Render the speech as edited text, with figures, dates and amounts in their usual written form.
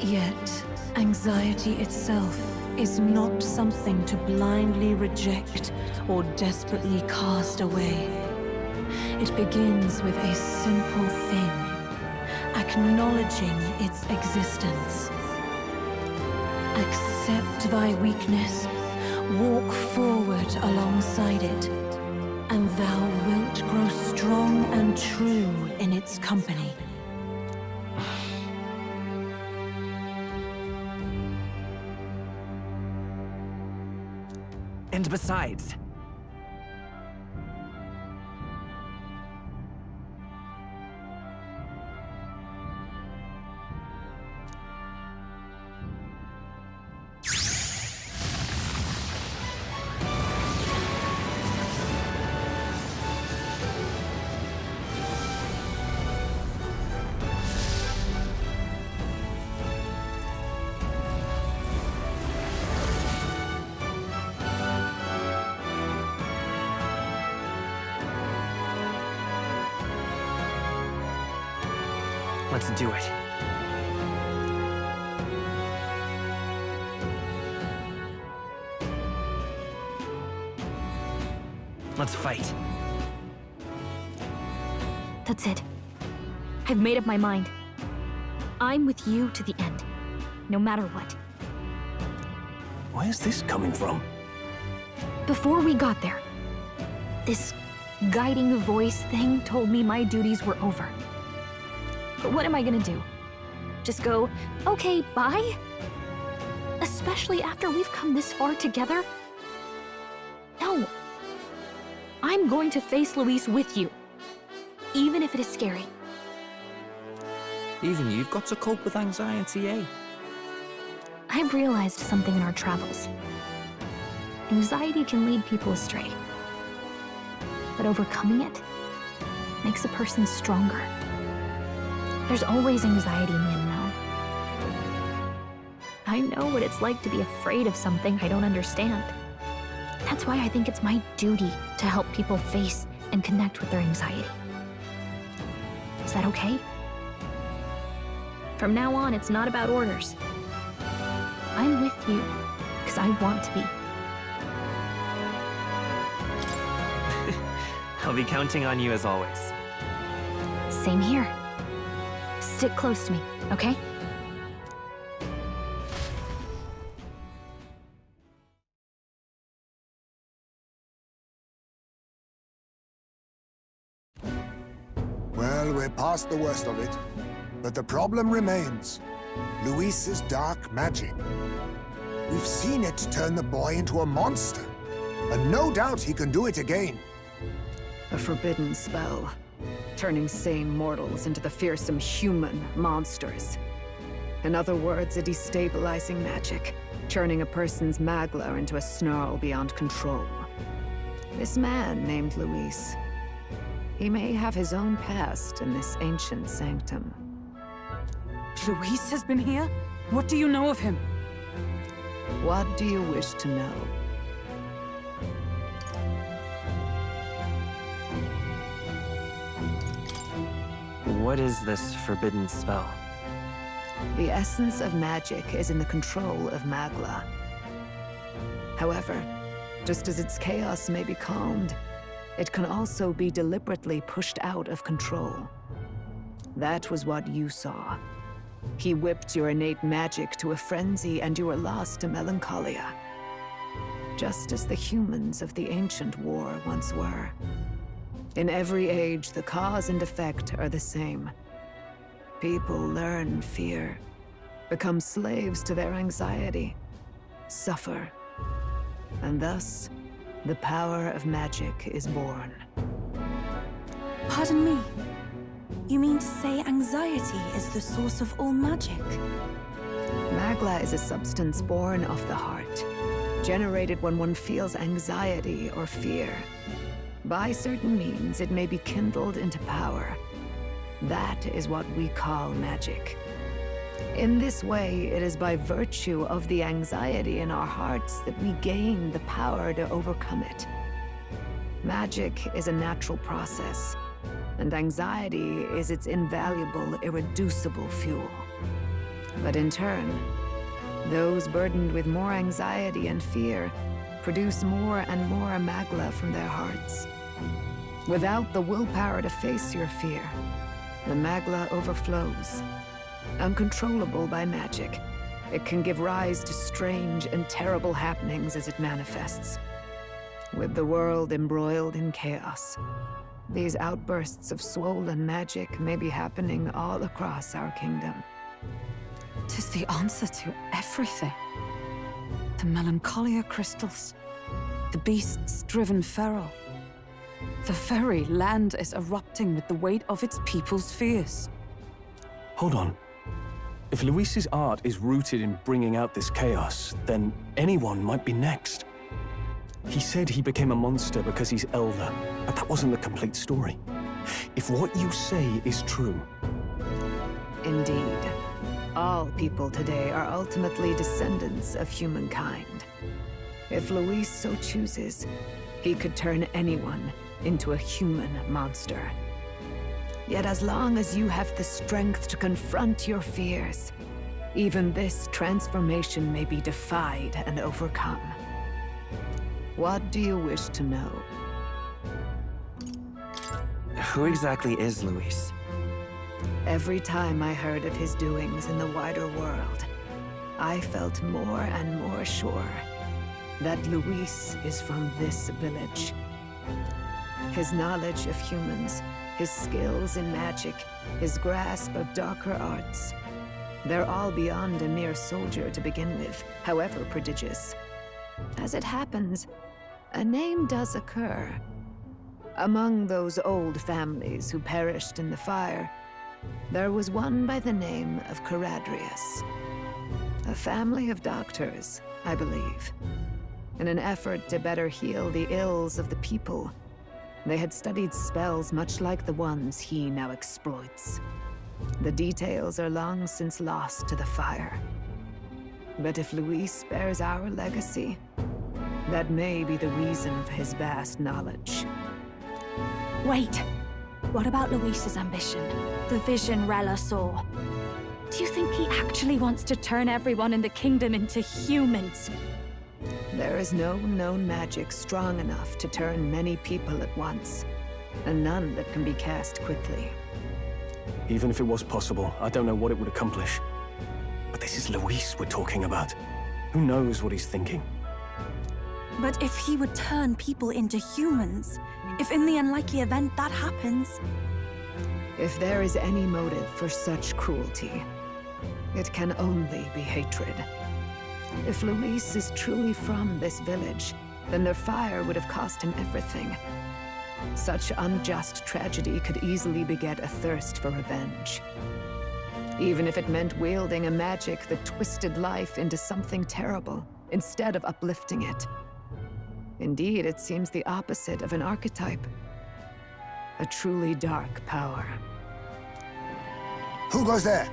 Yet, anxiety itself is not something to blindly reject or desperately cast away. It begins with a simple thing, acknowledging its existence. Accept thy weakness, walk forward alongside it, and thou wilt grow strong and true in its company. And besides, let's do it. Let's fight. That's it. I've made up my mind. I'm with you to the end, no matter what. Where's this coming from? Before we got there, this guiding voice thing told me my duties were over. But what am I gonna do? Just go, okay, bye? Especially after we've come this far together? No. I'm going to face Luis with you, even if it is scary. Even you've got to cope with anxiety, eh? I've realized something in our travels. Anxiety can lead people astray. But overcoming it makes a person stronger. There's always anxiety in the unknown. I know what it's like to be afraid of something I don't understand. That's why I think it's my duty to help people face and connect with their anxiety. Is that okay? From now on, it's not about orders. I'm with you because I want to be. I'll be counting on you as always. Same here. Stick close to me, okay? Well, we're past the worst of it. But the problem remains. Luis's dark magic. We've seen it turn the boy into a monster. And no doubt he can do it again. A forbidden spell, turning sane mortals into the fearsome human monsters. In other words, a destabilizing magic, turning a person's magla into a snarl beyond control. This man named Luis, he may have his own past in this ancient sanctum. Luis has been here? What do you know of him? What do you wish to know? What is this forbidden spell? The essence of magic is in the control of Magla. However, just as its chaos may be calmed, it can also be deliberately pushed out of control. That was what you saw. He whipped your innate magic to a frenzy and you were lost to melancholia. Just as the humans of the ancient war once were. In every age, the cause and effect are the same. People learn fear, become slaves to their anxiety, suffer, and thus, the power of magic is born. Pardon me. You mean to say anxiety is the source of all magic? Magla is a substance born of the heart, generated when one feels anxiety or fear. By certain means, it may be kindled into power. That is what we call magic. In this way, it is by virtue of the anxiety in our hearts that we gain the power to overcome it. Magic is a natural process, and anxiety is its invaluable, irreducible fuel. But in turn, those burdened with more anxiety and fear produce more and more Magla from their hearts. Without the willpower to face your fear, the Magla overflows. Uncontrollable by magic, it can give rise to strange and terrible happenings as it manifests. With the world embroiled in chaos, these outbursts of swollen magic may be happening all across our kingdom. 'Tis the answer to everything. The melancholia crystals, the beasts driven feral. The very land is erupting with the weight of its people's fears. Hold on. If Luis's art is rooted in bringing out this chaos, then anyone might be next. He said he became a monster because he's elder, but that wasn't the complete story. If what you say is true... Indeed. All people today are ultimately descendants of humankind. If Luis so chooses, he could turn anyone into a human monster. Yet as long as you have the strength to confront your fears, even this transformation may be defied and overcome. What do you wish to know? Who exactly is Luis? Every time I heard of his doings in the wider world, I felt more and more sure that Luis is from this village. His knowledge of humans, his skills in magic, his grasp of darker arts, they're all beyond a mere soldier to begin with, however prodigious. As it happens, a name does occur. Among those old families who perished in the fire, there was one by the name of Caradrius. A family of doctors, I believe. In an effort to better heal the ills of the people, they had studied spells much like the ones he now exploits. The details are long since lost to the fire. But if Luis bears our legacy, that may be the reason for his vast knowledge. Wait. What about Luis's ambition? The vision Rella saw. Do you think he actually wants to turn everyone in the kingdom into humans? There is no known magic strong enough to turn many people at once, and none that can be cast quickly. Even if it was possible, I don't know what it would accomplish. But this is Luis we're talking about. Who knows what he's thinking? But if he would turn people into humans, if in the unlikely event that happens... If there is any motive for such cruelty, it can only be hatred. If Luis is truly from this village, then their fire would have cost him everything. Such unjust tragedy could easily beget a thirst for revenge. Even if it meant wielding a magic that twisted life into something terrible, instead of uplifting it. Indeed, it seems the opposite of an archetype. A truly dark power. Who goes there?